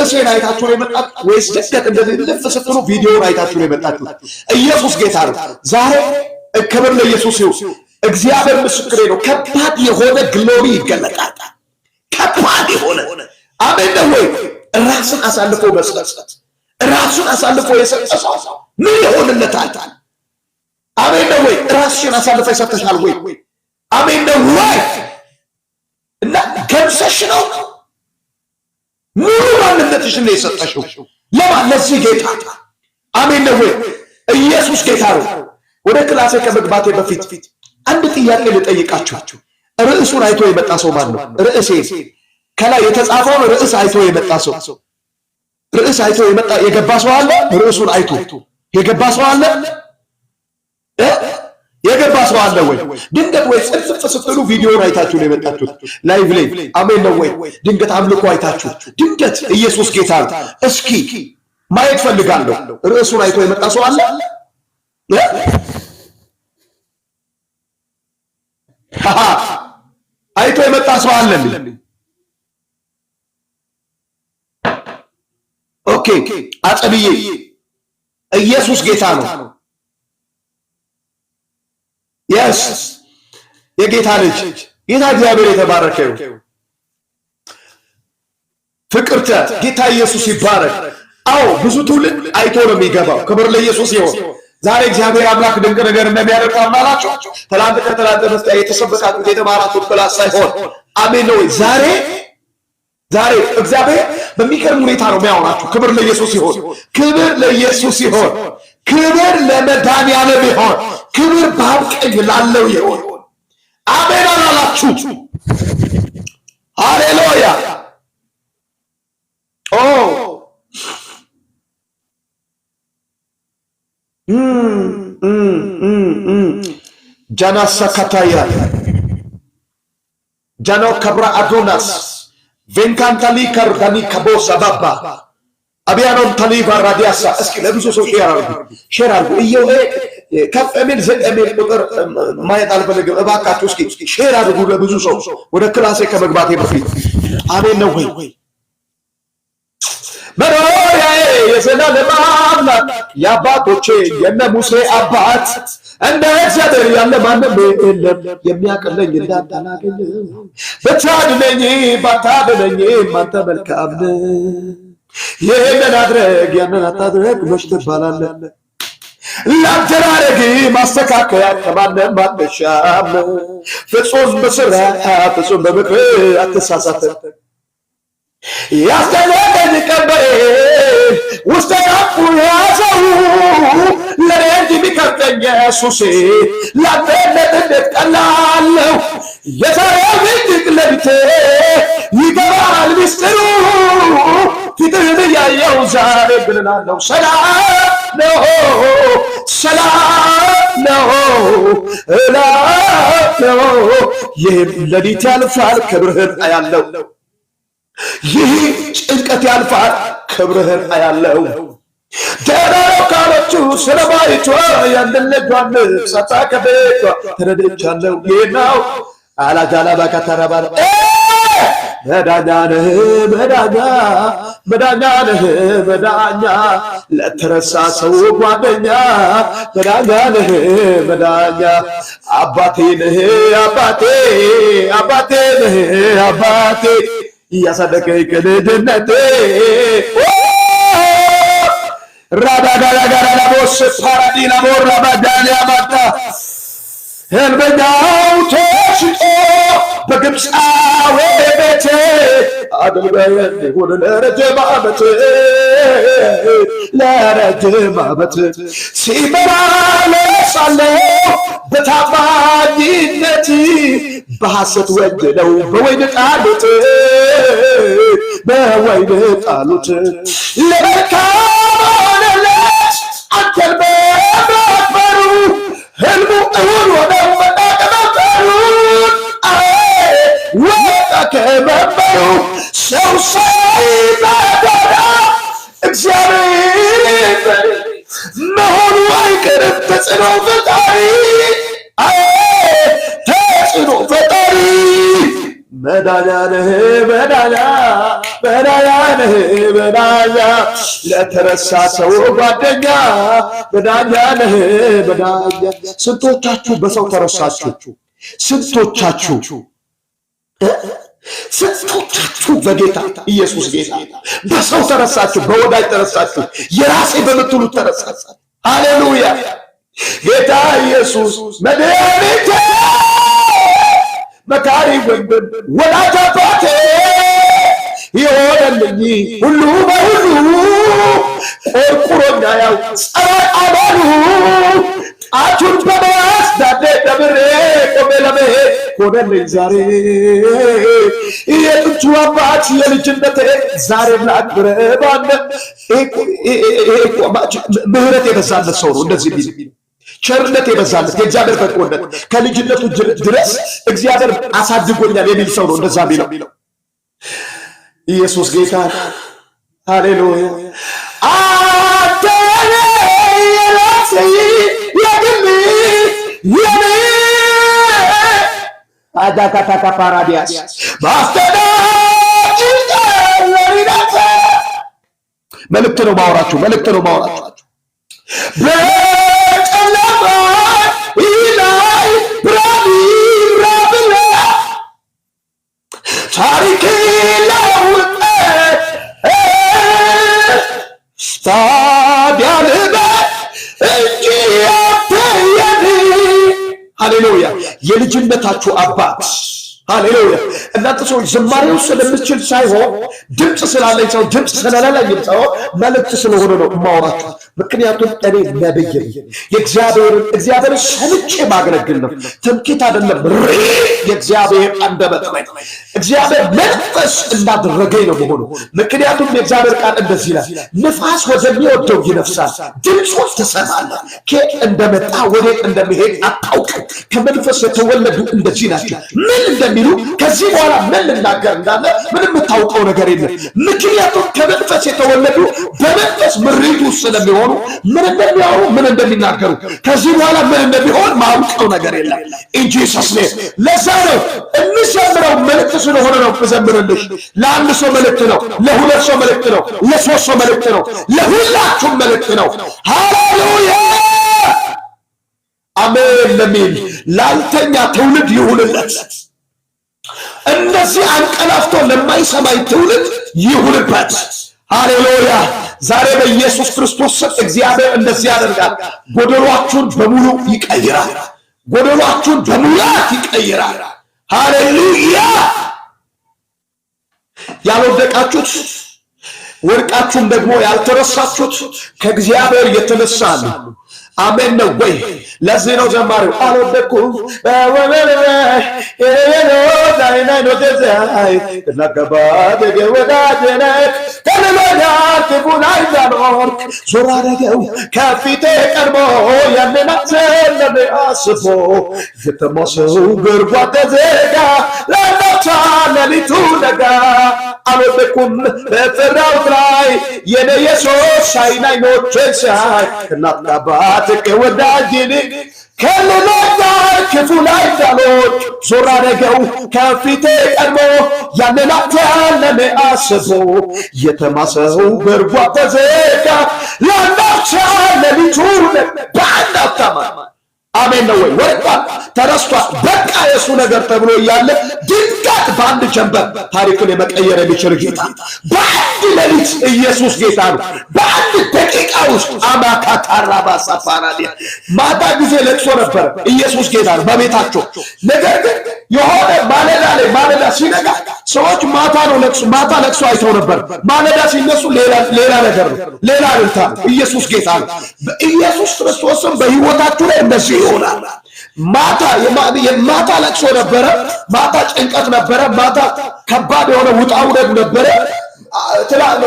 ርዕሴን አይታችሁ ነው የመጣችሁት ወይስ ድንገት እንደዚህ ልፍ ስትሉ ቪዲዮውን አይታችሁ ነው የመጣችሁት? ኢየሱስ ጌታ ነው። ዛሬ ክብር ለኢየሱስ ይሁን። እግዚአብሔር ምስክሬ ነው። ከባድ የሆነ ግሎሪ ይገለጣል። ከባድ የሆነ አሜን ነው ወይ? ራስን አሳልፎ መስጠት፣ ራሱን አሳልፎ የሰጠ ሰው ምን ይሆንለታል? አሜን ነው ወይ? ራስሽን አሳልፈ ይሰጥሻል ወይ? አሜን ነው ወይ? እና ገንዘሽ ነው ሙሉ ማንነትሽን ነው የሰጠሽው ለማን? ለዚህ ጌታ። አሜን ነው ወይ? ኢየሱስ ጌታ ነው። ወደ ክላሴ ከመግባቴ በፊት አንድ ጥያቄ ልጠይቃችሁ። ርዕሱን አይቶ የመጣ ሰው ማን ነው? ርዕሴ ከላይ የተጻፈውን ርዕስ አይቶ የመጣ ሰው፣ ርዕስ አይቶ የመጣ የገባ ሰው አለ? ርዕሱን አይቶ የገባ ሰው አለ? የገባ ሰው አለ ወይ? ድንገት ወይ ጽፍጽፍ ስትሉ ቪዲዮውን አይታችሁ ነው የመጣችሁት ላይቭ ላይ። አሜን ነው ወይ? ድንገት አምልኮ አይታችሁ ድንገት ኢየሱስ ጌታ ነው። እስኪ ማየት ፈልጋለሁ። ርዕሱን አይቶ የመጣ ሰው አለ? አይቶ የመጣ ሰው አለ? ኦኬ አጸብዬ ኢየሱስ ጌታ ነው። የስ የጌታ ልጅ ጌታ እግዚአብሔር የተባረከ ይሁን። ፍቅርተ ጌታ ኢየሱስ ይባረክ። አዎ ብዙ ትውልድ አይቶ ነው የሚገባው። ክብር ለኢየሱስ ይሁን። ዛሬ እግዚአብሔር አምላክ ድንቅ ነገር እንደሚያደርግ ታምናላችሁ? ትላንት ከትላንት በስቲያ የተሰበካችሁት የተማራችሁት ክላስ ሳይሆን አሜን ነው። ዛሬ እግዚአብሔር በሚገርም ሁኔታ ነው የሚያወራችሁ። ክብር ለኢየሱስ ይሁን። ክብር ለኢየሱስ ይሁን። ክብር ለመድኃኒዓለም ይሁን። ክብር በአብ ቀኝ ላለው ይሁን። አሜን አላላችሁ? ሃሌሉያ። ኦ ጃናሳ ካታያ ጃኖ ከብራ አዶናስ ቬንካንታሊ ከርዳኒ ከቦሳ ባባ አብያኖን ታሊባ ራዲያሳ። እስኪ ለብዙ ሰው ሼር አድርጉ። ከፍ የሚል ዝቅ የሚል ቁጥር ማየት አልፈልግም። እባካችሁ እስኪ ሼር አድርጉ ለብዙ ሰው ወደ ክላሴ ከመግባቴ በፊት። አሜን ነው ወይ? መኖሪያዬ የዘላለም አምላክ የአባቶቼ የነ ሙሴ አባት እንደ እግዚአብሔር ያለ ማንም የለም። የሚያቀለኝ እንዳታናገኝ ብታድነኝ ባታድነኝ አንተ መልካም ነህ። ይህንን አድረግ ያንን አታድረግ መች ትባላለህ? ላደራረግ ማስተካከያ ከማንም አትሻም። ፍጹም በስራ ፍጹም በምክር አትሳሳት። ያስደነቀኝ ቀንበሬ ውስጥ ናፉ ያዘው ለኔ እንጂ ቢከብደኝ ኢየሱሴ ላንተነት እንዴት ቀላለሁ። የዛሬው ድንቅ ሌሊቴ ይገባል ሚስጥሩ ፊትህን እያየሁ ዛሬ ብልላለሁ። ሰላም ነው ሰላም ነው እላለሁ። ይህም ሌሊት ያልፋል ክብርህን አያለው። ይህ ጭንቀት ያልፋል ክብርህን አያለው። ደህና ነው ካለችው ስለማይቷ ያንን ልጇን ሰጣ ከቤቷ ተረድቻለሁ። ይህ ነው አላጃላ ባካተረባለ መዳኛ ነህ መዳኛ መዳኛ ነህ መዳኛ ለተረሳ ሰው ጓደኛ መዳኛ ነህ መዳኛ አባቴ ነህ አባቴ አባቴ ነህ አባቴ እያሳደገኝ ከልጅነቴ ራዳጋራጋራ ላቦስ ፓራዲ ላቦራ ባዳን ያማታ ህልመኛው ተሽጦ በግብፃዊ ቤት አገልጋይ እንዲሆን ለረጅም ዓመት ሲመላለሳለሁ በታማኝነት በሐሰት ወንጀለው በወይን ጣሉት ለመልካም ሆነለት አንተን በማክበሩ ህልሙ እውን ሆነው መናቀበሩን ወጣ ከመንበሩ ሰው ሳይበደል እግዚአብሔር መሆኑ አይቀርም። ተጽዕኖ ፈጣሪ ተጽዕኖ ፈጣሪ መዳኛነህ መዳኛ መዳኛነህ መዳኛ ለተረሳ ሰው ጓደኛ መዳኛነህ መዳኛ። ስንቶቻችሁ በሰው ተረሳችሁ? ስንቶቻችሁ በጌታ ኢየሱስ ጌታ በሰው ተረሳችሁ፣ በወዳጅ ተረሳችሁ፣ የራሴ በምትሉት ተረሳችሁ። ሃሌሉያ! ጌታ ኢየሱስ መድኃኒቴ መካሪ ወንድም ወዳጅ አባቴ የሆነልኝ ሁሉ በሁሉ ቆርቁሮኛ ያው ጸረ አባሉ ጣቱን በመያዝ ዳዴ ደብሬ ቆሜ ለመሄድ ሆነልኝ ዛሬ የጥንቱ አባት የልጅነቴ ዛሬ ላክብረ ባንደ ምህረት የበዛለት ሰው ነው እንደዚህ ቢል ቸርነት የበዛለት የእግዚአብሔር በጎነት ከልጅነቱ ድረስ እግዚአብሔር አሳድጎኛል የሚል ሰው ነው እንደዛ ቢለው። ኢየሱስ ጌታ ሃሌሉያ። አንተ የራሴ የግል የኔ አዳካታካ ፓራዲያስ ባስተዳጅ ለሪዳታ መልእክት ነው ማውራችሁ በጨለማ ላይ ብራቢ ብራብላ ታሪክ ለውጥ ታዲያ ልበል እንጂ አትየኔ። ሃሌሉያ! የልጅነታችሁ አባት ሃሌሉያ! እናንተ ሰዎች ዝማሬው ስለምችል ሳይሆን ድምፅ ስላለኝ ሰው ድምፅ ስለሌለኝ ሰው መልእክት ስለሆነ ነው የማወራችሁ። ምክንያቱም እኔ ነብይ እግዚአብሔርን ሰምቼ ማገለግል ነው። ትምክህት አይደለም። የእግዚአብሔር አንደበት ነው። እግዚአብሔር መንፈስ እንዳደረገኝ ነው መሆኑ። ምክንያቱም የእግዚአብሔር ቃል እንደዚህ ይላል፣ ንፋስ ወደሚወደው ይነፍሳል፣ ድምፁን ትሰማለህ፣ ከየት እንደመጣ ወዴት እንደሚሄድ አታውቅም። ከመንፈስ የተወለዱ እንደዚህ ናቸው። ምን እንደሚሉ ከዚህ በኋላ ምን ልናገር እንዳለ ምንም የምታውቀው ነገር የለም። ምክንያቱም ከመንፈስ የተወለዱ በመንፈስ ምሪቱ ስለሚሆኑ ምን እንደሚያወሩ ምን እንደሚናገሩ ከዚህ በኋላ ምን እንደሚሆን ማውቀው ነገር የለም። ኢን ጂሰስ ኔም። ለዛ ነው እንዘምረው። መልእክት ስለሆነ ነው እዘምርልሽ። ለአንድ ሰው መልእክት ነው፣ ለሁለት ሰው መልእክት ነው፣ ለሶስት ሰው መልእክት ነው፣ ለሁላችሁም መልእክት ነው። ሃሌሉያ አሜን ለሚል ላልተኛ ትውልድ ይሁንለት። እንደዚህ አንቀላፍቶ ለማይሰማኝ ትውልድ ይሁንበት። ሃሌሉያ። ዛሬ በኢየሱስ ክርስቶስ ስም እግዚአብሔር እንደዚህ ያደርጋል። ጎደሏችሁን በሙሉ ይቀይራል። ጎደሏችሁን በሙላት ይቀይራል። ሃሌሉያ። ያልወደቃችሁት ወድቃችሁም ደግሞ ያልተረሳችሁት ከእግዚአብሔር የተነሳ ነው። አሜን ነው ወይ? ለዚህ ነው ዘማሪው አልወደኩም ዞር አደረገው ከፊቴ ቀድሞ ያንን አሰለም አስቦ የተማሰው ግርጓት ተዘጋ ለማታ ሌሊቱ ነጋ። አልወደኩም በፈራሁት ላይ የኔ ኢየሱስ አይን አይኖቼን ሲያይ እናት አባት ከወዳጅ ይልቅ ከልሎኛል ክፉ ላይ እንዳልወድቅ ዞር አደረገው ከፊቴ ቀድሞ ያንን አታለለ አስቦ የተማሰው በርጓ ተዘጋ ለአንዳች ሌሊቱ በአንድ አፍታማ አሜን ነው ወይ? ወድቋል፣ ተረስቷል፣ በቃ የሱ ነገር ተብሎ እያለ ድንገት በአንድ ጀንበር ታሪክን የመቀየር የሚችል ጌታ በአንድ ሌሊት ኢየሱስ ጌታ ነው። በአንድ ደቂቃ ውስጥ አማካታራ ባሳፋራዲያ ማታ ጊዜ ለቅሶ ነበር። ኢየሱስ ጌታ ነው በቤታቸው። ነገር ግን የሆነ ማለዳ ሲነጋ ሰዎች ማታ ለቅሶ አይተው ነበር። ማለዳ ሲነሱ ሌላ ነገር ነው፣ ሌላ ልታ። ኢየሱስ ጌታ ነው። በኢየሱስ ክርስቶስም በህይወታችሁ ላይ እንደዚህ ይሆናል። ማታ ለቅሶ ነበረ፣ ማታ ጭንቀት ነበረ፣ ማታ ከባድ የሆነ ውጣ ውረድ ነበረ።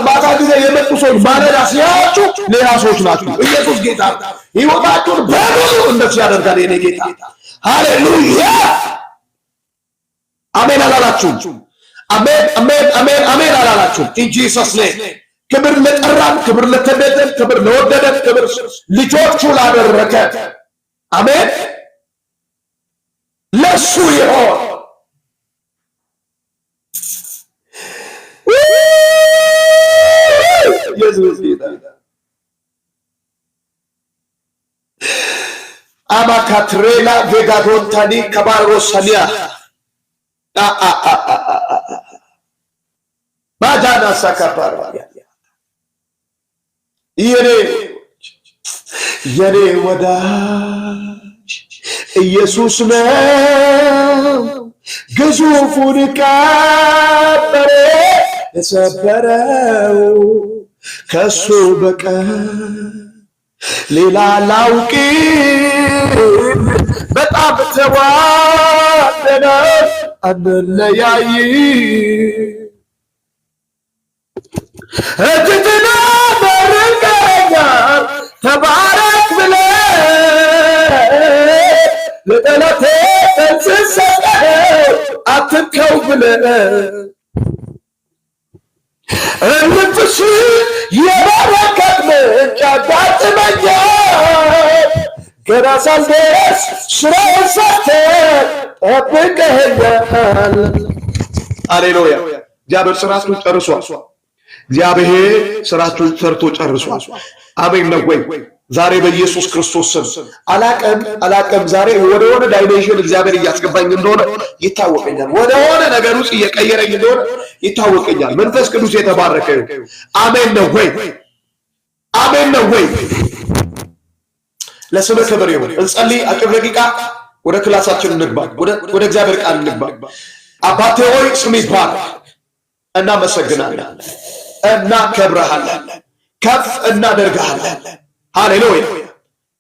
ማታ ጊዜ የመጡ ሰዎች ማለዳ ሲያያችሁ ሌላ ሰዎች ናቸው። ኢየሱስ ጌታ ህይወታችሁን በሙሉ እንደዚህ ያደርጋል። የኔ ጌታ ሃሌሉያ አሜን አላላችሁም? አሜን አሜን አሜን አሜን አላላችሁም? ኢን ጂሰስ ኔም። ክብር ለጠራን፣ ክብር ለተቤዘን፣ ክብር ለወደደን፣ ክብር ልጆቹ ላደረገ አሜን፣ ለሱ ይሆን። ኢየሱስ ጌታ አማካትሬላ ቬጋዶንታኒ ከባሮሳኒያ ባዳና ሳካፓራ የኔ ወዳጅ ኢየሱስ ነው ግዙፉን ቀንበር የሰበረው ከሱ በቀር ሌላ ላውቅም በጣም ተዋደናል አንለያይ እጅትና በርቀኛል ተባረክ ብለህ ለጠላቴ ተንስሰህ አትንከው ብለህ እንፍሽ የበረከት ምንጭ አጋጥመኛል ገና ሳልደርስ ስራዬን ሰርተህ ጠብቀኸኛል። ሃሌሉያ! እግዚአብሔር ስራችሁን ጨርሷል። እግዚአብሔር ስራችሁን ሰርቶ ጨርሷል። አሜን ነው ወይ? ዛሬ በኢየሱስ ክርስቶስ ስም አላቀም ዛሬ ወደ ሆነ ዳይሜንሽን እግዚአብሔር እያስገባኝ እንደሆነ ይታወቀኛል። ወደ ሆነ ነገር ውስጥ እየቀየረኝ እንደሆነ ይታወቀኛል። መንፈስ ቅዱስ የተባረከ ይሁን። አሜን ነው ወይ? አሜን ነው ወይ? ለስምህ ክብር ይሁን። እንጸልይ። አጭር ደቂቃ ወደ ክላሳችን እንግባ። ወደ እግዚአብሔር ቃል እንግባ። አባቴ ሆይ ስምህ ይባረክ። እናመሰግናለን፣ እናከብረሃለን፣ ከፍ እናደርግሃለን። ሃሌሉያ!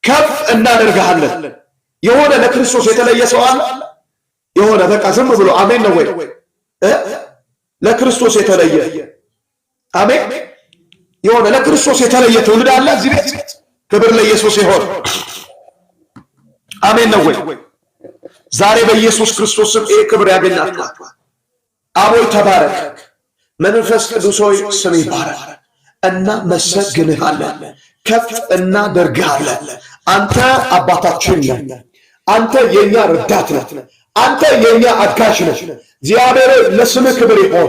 ከፍ እናደርግሃለን። የሆነ ለክርስቶስ የተለየ ሰው አለ? የሆነ በቃ ዝም ብሎ አሜን ነው ወይ? ለክርስቶስ የተለየ አሜን። የሆነ ለክርስቶስ የተለየ ትውልድ አለ እዚህ ቤት? ክብር ለኢየሱስ ይሁን። አሜን ነው ወይ? ዛሬ በኢየሱስ ክርስቶስ ስም ይሄ ክብር ያገኛችኋል። አቦይ ተባረክ። መንፈስ ቅዱስ ሆይ ስም ይባረክ። እናመሰግንሃለን፣ ከፍ እናደርግሃለን። አንተ አባታችን ነህ። አንተ የኛ ረዳት ነህ። አንተ የኛ አጋዥ ነህ። እግዚአብሔር ለስምህ ክብር ይሁን።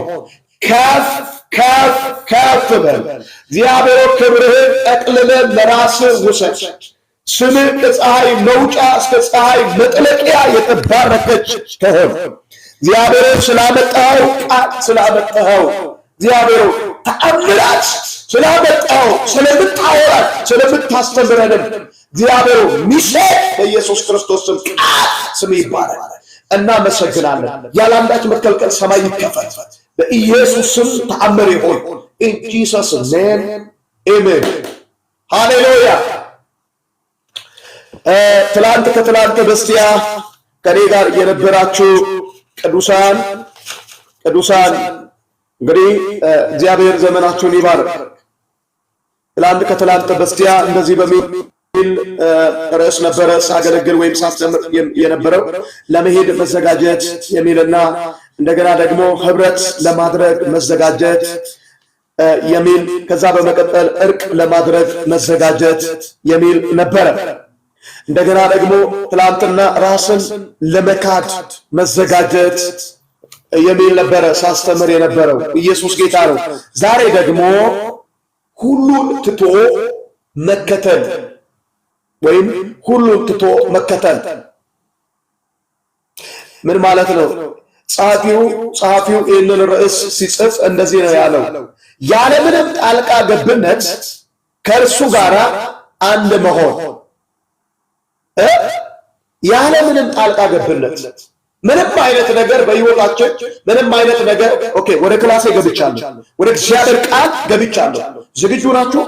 ከፍ ከፍ ከፍ በል። እግዚአብሔር ክብርህን ጠቅልለን ለራስህ ውሰድ። ስምህ ከፀሐይ መውጫ እስከ ፀሐይ መጥለቂያ የተባረከች ትሁን። እግዚአብሔር ስላመጣኸው ቃል ስላመጣኸው እግዚአብሔር ተአምራት ስላመጣኸው ስለምታወራ ስለምታስተምረንም እግዚአብሔር ሚስጥር በኢየሱስ ክርስቶስ ስም ቃል ስም ይባረክ። እናመሰግናለን። ያለ አንዳች መከልከል ሰማይ ይከፈት። በኢየሱስ ስም ተአምር ይሁን። ኢን ጂሰስ ኔም አሜን። ሃሌሉያ። ከትላንት በስቲያ ከኔ ጋር የነበራችሁ ቅዱሳን እንግዲህ እግዚአብሔር ዘመናችሁን ይባርክ። ከትላንት በስቲያ እንደዚህ በሚል ርዕስ ነበረ ሳገለግል ወይም ሳስተምር የነበረው ለመሄድ መዘጋጀት የሚልና እንደገና ደግሞ ህብረት ለማድረግ መዘጋጀት የሚል ከዛ በመቀጠል እርቅ ለማድረግ መዘጋጀት የሚል ነበረ። እንደገና ደግሞ ትላንትና ራስን ለመካድ መዘጋጀት የሚል ነበረ ሳስተምር የነበረው። ኢየሱስ ጌታ ነው። ዛሬ ደግሞ ሁሉን ትቶ መከተል ወይም ሁሉን ትቶ መከተል ምን ማለት ነው? ጸሐፊው ይህንን ርዕስ ሲጽፍ እንደዚህ ነው ያለው። ያለምንም ጣልቃ ገብነት ከእርሱ ጋር አንድ መሆን። ያለምንም ጣልቃ ገብነት ምንም አይነት ነገር በህይወታችን ምንም አይነት ነገር ወደ ክላሴ ገብቻለሁ፣ ወደ እግዚአብሔር ቃል ገብቻለሁ። ዝግጁ ናችሁ?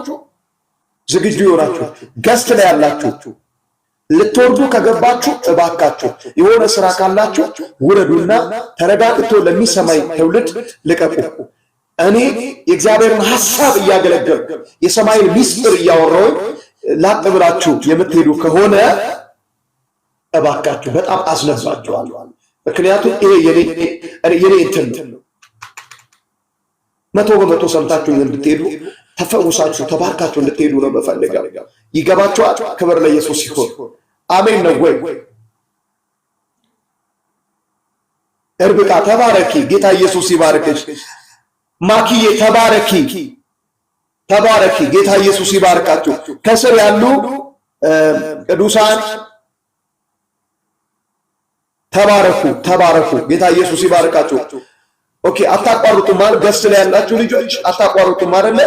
ዝግጁ ይሆናችሁ? ገስት ላይ ያላችሁ ልትወርዱ ከገባችሁ እባካችሁ የሆነ ስራ ካላችሁ ውረዱና ተረጋግቶ ለሚሰማኝ ትውልድ ልቀቁ። እኔ የእግዚአብሔርን ሐሳብ እያገለገልኩ የሰማይን ሚስጥር እያወራሁ ላጥ ብላችሁ የምትሄዱ ከሆነ እባካችሁ በጣም አዝነባችኋለሁ። ምክንያቱም ይሄ የኔ እንትን ነው። 100% ሰምታችሁ እንድትሄዱ ተፈውሳችሁ ተባርካችሁ እንድትሄዱ ነው በፈልጋው። ይገባችኋል? ክብር ለኢየሱስ ይሁን። አሜን ነው ወይ? እርብቃ ተባረኪ። ጌታ ኢየሱስ ይባርክሽ። ማኪዬ ተባረኪ። ተባረኪ። ጌታ ኢየሱስ ይባርካችሁ። ከስር ያሉ ቅዱሳን ተባረኩ ተባረኩ። ጌታ ኢየሱስ ይባርካችሁ። ኦኬ አታቋርጡም ማለት ገስት ላይ ያላችሁ ልጆች አታቋርጡም አይደለ?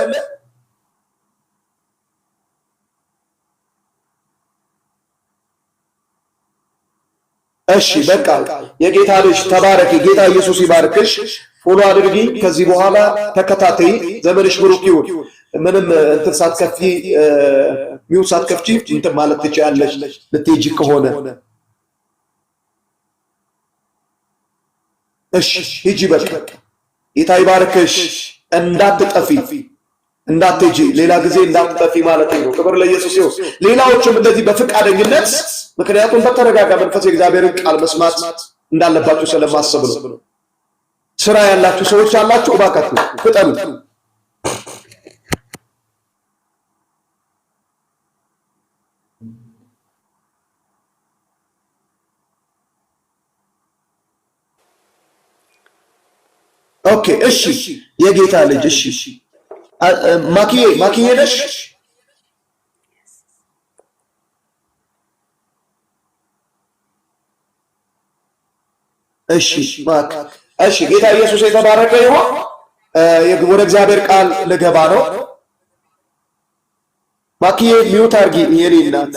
እሺ በቃ የጌታ ልጅ ተባረኪ። ጌታ ኢየሱስ ይባርክሽ። ፎሎ አድርጊ። ከዚህ በኋላ ተከታተይ። ዘመንሽ ብሩክ ይሁን። ምንም እንትን ሳትከፍቺ ሚውት ሳትከፍቺ እንትን ማለት ትችያለሽ ልትሄጂ ከሆነ። እሺ ሂጂ በቃ። ጌታ ይባርክሽ። እንዳትጠፊ እንዳትሄጂ፣ ሌላ ጊዜ እንዳትጠፊ ማለት ነው። ክብር ለኢየሱስ ይሁን። ሌላዎችም እንደዚህ በፍቃደኝነት ምክንያቱም በተረጋጋ መንፈስ የእግዚአብሔርን ቃል መስማት እንዳለባችሁ ስለማስብ ነው። ስራ ያላችሁ ሰዎች አላችሁ፣ እባካችሁ ፍጠኑ። ኦኬ እሺ፣ የጌታ ልጅ እሺ፣ ማኪዬ ነሽ? እሺ ማክ እሺ፣ ጌታ ኢየሱስ የተባረከ ይሁን። ወደ እግዚአብሔር ቃል ልገባ ነው። ማኪዬ ሚውት አርጊ የኔ እናት።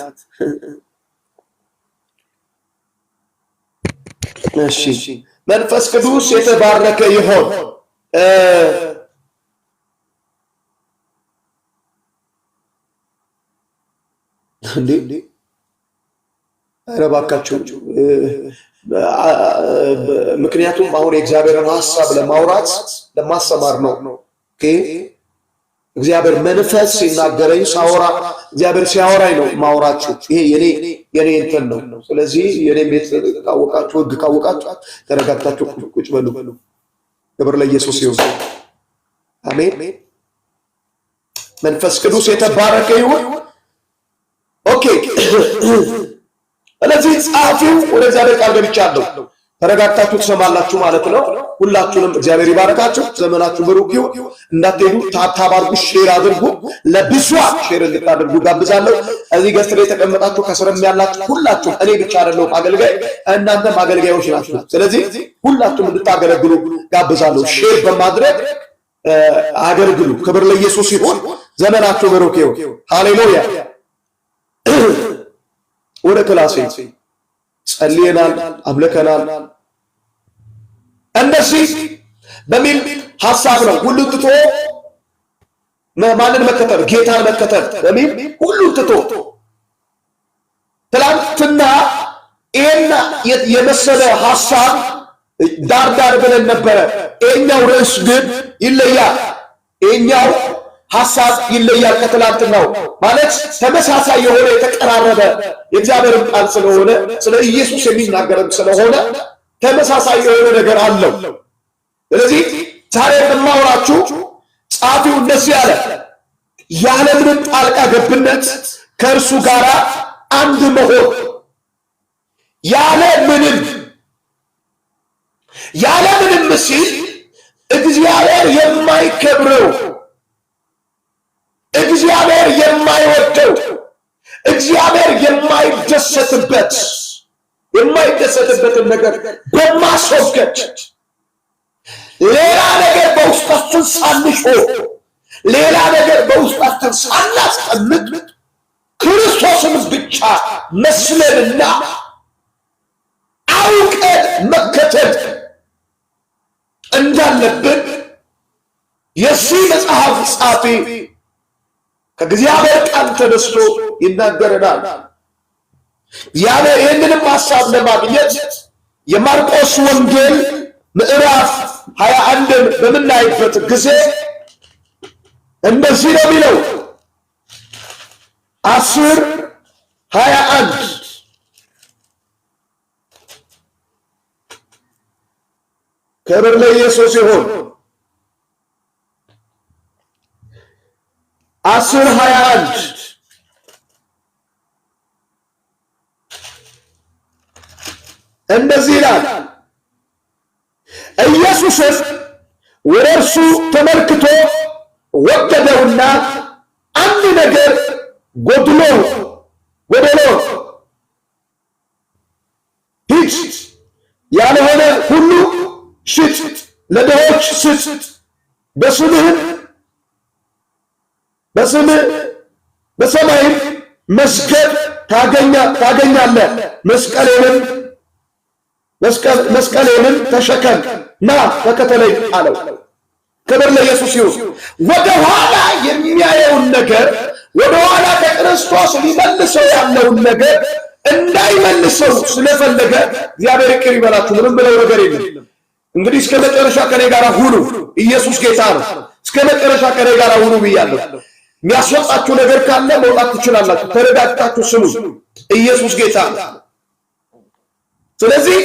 እሺ መንፈስ ቅዱስ የተባረከ ይሁን። እንዴ ኧረ እባካችሁ ምክንያቱም አሁን የእግዚአብሔርን ሐሳብ ለማውራት ለማስተማር ነው። ኦኬ እግዚአብሔር መንፈስ ሲናገረኝ ሳወራ እግዚአብሔር ሲያወራኝ ነው ማውራችሁ። ይሄ የኔ እንትን ነው። ስለዚህ የኔ ቤት ካወቃችሁ ሕግ ካወቃችሁ ተረጋግታችሁ ቁጭ በሉ። ክብር ለኢየሱስ ይሁን። አሜን። መንፈስ ቅዱስ የተባረከ ይሁን። ኦኬ ስለዚህ ጻፊው ወደ እግዚአብሔር ቃል ገብቻለሁ። ተረጋግታችሁ ትሰማላችሁ ማለት ነው። ሁላችሁንም እግዚአብሔር ይባርካችሁ። ዘመናችሁ ብሩክ ይሁን። እንዳትሄዱ ታብታብ አድርጉ፣ ሼር አድርጉ። ለብዙዎች ሼር እንድታደርጉ ጋብዛለሁ። እዚህ ገስት ላይ ተቀመጣችሁ ከስርም ያላችሁ ሁላችሁም እኔ ብቻ አይደለሁም አገልጋይ፣ እናንተም አገልጋዮች ናችሁ። ስለዚህ ሁላችሁም እንድታገለግሉ ጋብዛለሁ። ሼር በማድረግ አገልግሉ። ክብር ለኢየሱስ ይሁን። ዘመናችሁ ብሩክ ይሁን። ሃሌሉያ። ወደ ክላሴ ጸልየናል፣ አምልከናል። እንደዚህ በሚል ሐሳብ ነው ሁሉን ትቶ ማንን መከተል? ጌታን መከተል በሚል ሁሉን ትቶ ትላንትና ይሄን የመሰለ ሐሳብ ዳር ብለን ነበረ። ይሄኛው ርዕስ ግን ይለያል። ይሄኛው ሐሳብ ይለያል ከትላንትናው። ማለት ተመሳሳይ የሆነ የተቀራረበ የእግዚአብሔርን ቃል ስለሆነ ስለ ኢየሱስ የሚናገርም ስለሆነ ተመሳሳይ የሆነ ነገር አለው። ስለዚህ ዛሬ የማወራችሁ ጻፊው እንደዚህ ያለ ያለምንም ጣልቃ ገብነት ከእርሱ ጋር አንድ መሆን ያለምንም ሲል እግዚአብሔር የማይከብረው እግዚአብሔር የማይወደው እግዚአብሔር የማይደሰትበትን ነገር በማስወገድ ሌላ ነገር በውስጣችን ሳንሾህ ሌላ ነገር በውስጣችን ሳናስቀምጥ ክርስቶስን ብቻ መስለንና አውቀን መከተል እንዳለብን የዚህ መጽሐፍ ጻፊ ከእግዚአብሔር ቃል ተነስቶ ይናገረናል። ይህንንም ሐሳብ ለማግኘት የማርቆስ ወንጌል ምዕራፍ 21ን በምናይበት ጊዜ እንደዚህ ነው የሚለው 10:21 ክብር ለኢየሱስ ይሁን። 10:21 እንደዚህ ይላል። ኢየሱስም ወደ እርሱ ተመልክቶ ወደደውና አንድ ነገር ጎድሎ ሂድ፣ ያልሆነ ሁሉ ሽጥ፣ ለድሆች ስጥ፣ በስምህ በሰማይም መስገድ ታገኛለህ፣ መስቀሌንም ተሸከም ና ተከተለኝ አለው። ክብር ለኢየሱስ ይሁን። ወደ ኋላ የሚያየውን ነገር ወደ ኋላ ከክርስቶስ ሊመልሰው ያለውን ነገር እንዳይመልሰው ስለፈለገ እግዚአብሔር ይቅር ይበላችሁ። ምንም ብለው ነገር የለም። እንግዲህ እስከ መጨረሻ ከኔ ጋር ሁኑ። ኢየሱስ ጌታ ነው። እስከ መጨረሻ ከኔ ጋር ሁኑ ብያለሁ። የሚያስወጣችሁ ነገር ካለ መውጣት ትችላላችሁ። ተረጋግታችሁ ስሙ። ኢየሱስ ጌታ ነው። ስለዚህ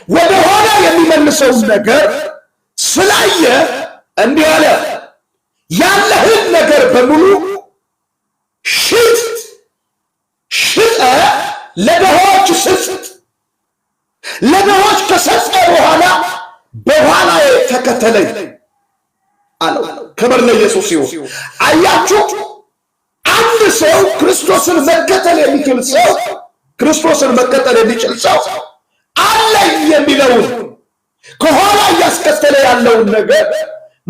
ወደ ኋላ የሚመልሰውን ነገር ስላየ እንዲህ አለ፣ ያለህን ነገር በሙሉ ሽጠ ለድሆች ስጥ፣ ለድሆች ከሰጠ በኋላ ተከተለኝ አለው። ክብር ለኢየሱስ ይሁን። አያችሁ፣ አንድ ሰው ክርስቶስን መከተል የሚችል ሰው አለኝ የሚለውን ከኋላ እያስከተለ ያለውን ነገር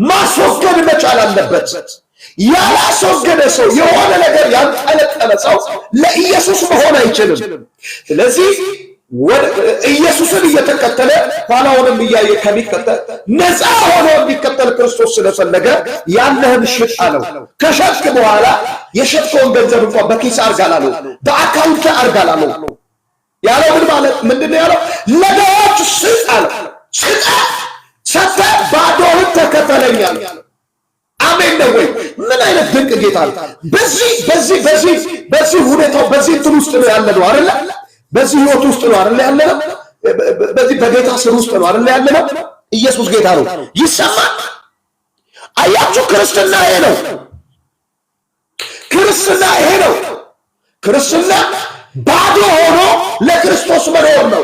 ማስወገድ መቻል አለበት። ያላስወገደ ሰው፣ የሆነ ነገር ያንጠለጠለ ሰው ለኢየሱስ መሆን አይችልም። ስለዚህ ኢየሱስን እየተከተለ ኋላውንም እያየ ከሚከተል ነፃ ሆኖ የሚከተል ክርስቶስ ስለፈለገ ያለህን ሽጥ አለው። ከሸጥክ በኋላ የሸጥከውን ገንዘብ እንኳን በኪስ አርጋላለው፣ በአካውንት አርጋላለው ያለው ምን ማለት ምንድነው? ያለው ለድሆች ስጥ አለው። ሰጥተህ ባዶህን ተከተለኛል። አሜን ነው ወይ? ምን አይነት ድንቅ ጌታ ነው! በዚህ ሁኔታው በዚህ እንትን ውስጥ ነው ያለ ነው አይደለ? በዚህ ህይወት ውስጥ ነው አይደለ ያለ ነው? በዚህ በጌታ ስር ውስጥ ነው አይደለ ያለ ነው? ኢየሱስ ጌታ ነው። ይሰማል? አያችሁ፣ ክርስትና ይሄ ነው። ክርስትና ባዶ ሆኖ ለክርስቶስ መኖር ነው።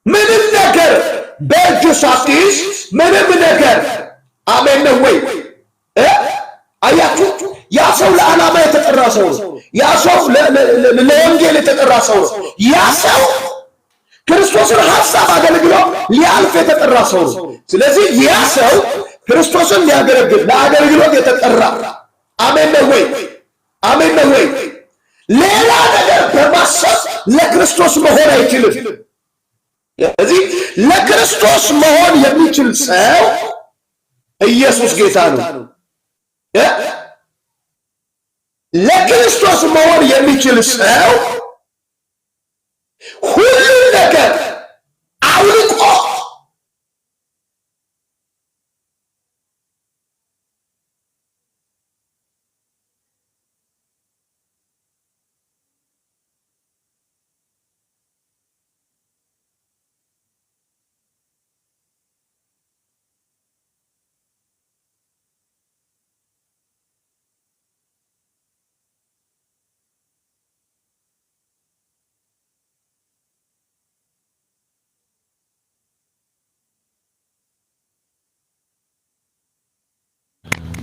ምንም ነገር በእጁ ሳትይዝ ምንም ነገር። አሜን ነው ወይ? አያችሁ፣ ያ ሰው ለዓላማ የተጠራ ሰው ነው። ያ ሰው ለወንጌል የተጠራ ሰው ነው። ያ ሰው ክርስቶስን ሐሳብ አገልግሎ ሊያልፍ የተጠራ ሰው ነው። ስለዚህ ያ ሰው ክርስቶስን ሊያገለግል ለአገልግሎት የተጠራ። አሜን ነው ወይ? አሜን ነው ወይ? ሌላ ነገር በማሰብ ለክርስቶስ መሆን አይችልም። ስለዚህ ለክርስቶስ መሆን የሚችል ሰው ኢየሱስ ጌታ ነው። ለክርስቶስ መሆን የሚችል ሰው ሁሉን ነገር አውልቆ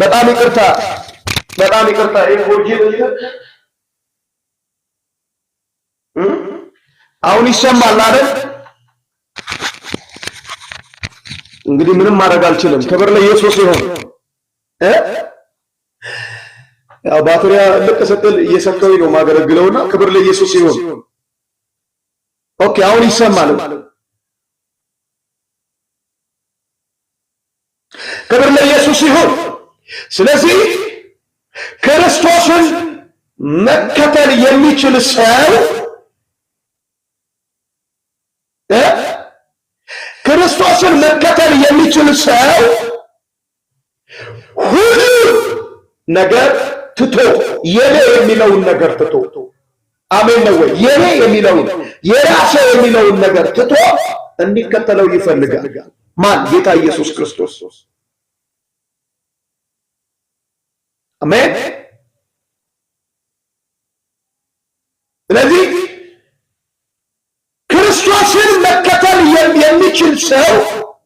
በጣም ይቅርታ አሁን ይሰማል አይደል? እንግዲህ ምንም ማድረግ አልችልም። ክብር ለኢየሱስ ይሁን። ያው ባትሪያ ልቅ ስትል እየሰከውኝ ነው ማገለግለውና ክብር ለኢየሱስ ይሁን። ኦኬ፣ አሁን ይሰማል። ክብር ለኢየሱስ ይሁን። ስለዚህ ክርስቶስን መከተል የሚችል ሰው ሁሉ ነገር ትቶ የኔ የሚለውን ነገር ትቶ፣ አሜን ነው ወይ? የኔ የሚለውን የራሴ የሚለውን ነገር ትቶ እንዲከተለው ይፈልጋል። ማን? ጌታ ኢየሱስ ክርስቶስ። አሜን። ስለዚህ ክርስቶስን መከተል የሚችል ሰው